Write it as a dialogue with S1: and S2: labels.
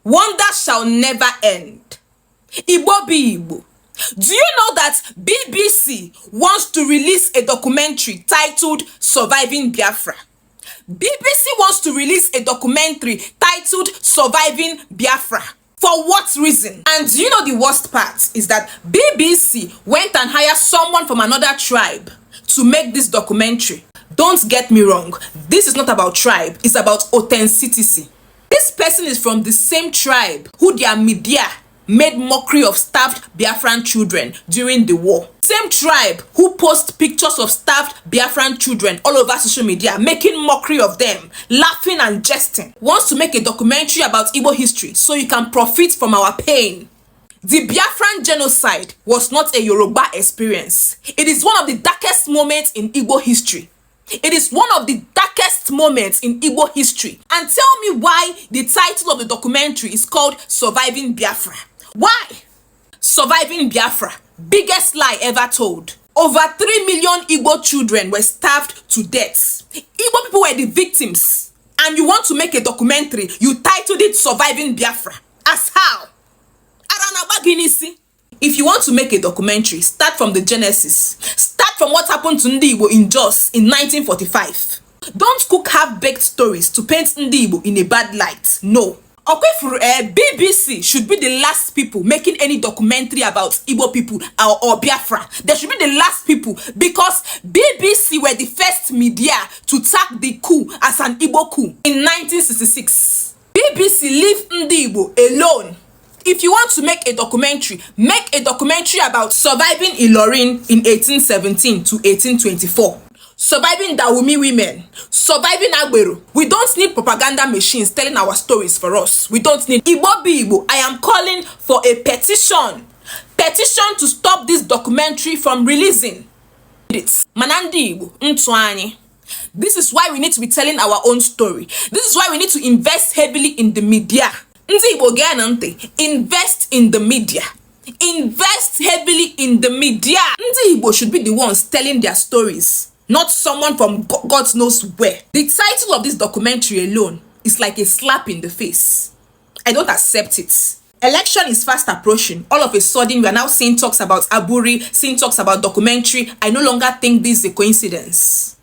S1: Wonder shall never end. Igbo be Igbo. Do you know that BBC wants to release a documentary titled Surviving Biafra? BBC wants to release a documentary titled Surviving Biafra. For what reason? And do you know the worst part is that BBC went and hired someone from another tribe to make this documentary. Don't get me wrong, this is not about tribe, it's about authenticity. This person is from the same tribe who their media made mockery of starved Biafran children during the war. Same tribe who post pictures of starved Biafran children all over social media, making mockery of them, laughing and jesting. Wants to make a documentary about Igbo history so you can profit from our pain. The Biafran genocide was not a Yoruba experience. It is one of the darkest moments in Igbo history. It is one of the darkest moments in Igbo history. And tell me why the title of the documentary is called Surviving Biafra. Why? Surviving Biafra, biggest lie ever told. Over 3 million Igbo children were starved to death. Igbo people were the victims. And you want to make a documentary, you titled it Surviving Biafra. As how? If you want to make a documentary, start from the genesis. Start from what happened to Ndi Igbo in Jos in 1945. Don't cook half-baked stories to paint Ndi Igbo in a bad light. No. BBC should be the last people making any documentary about Igbo people or Biafra. They should be the last people because BBC were the first media to tag the coup as an Igbo coup in 1966. BBC leave Ndi Igbo alone. If you want to make a documentary about surviving Ilorin in 1817 to 1824. Surviving Dawumi women, surviving Agbero. We don't need propaganda machines telling our stories for us. We don't need. Igbo be Igbo. I am calling for a petition to stop this documentary from releasing it. Ndi Igbo, Ntwani. This is why we need to be telling our own story. This is why we need to invest heavily in the media. Ndi Igbo ganante, invest in the media. Invest heavily in the media. Ndi Igbo should be the ones telling their stories, not someone from God knows where. The title of this documentary alone is like a slap in the face. I don't accept it. Election is fast approaching. All of a sudden, we are now seeing talks about Aburi, seeing talks about documentary. I no longer think this is a coincidence.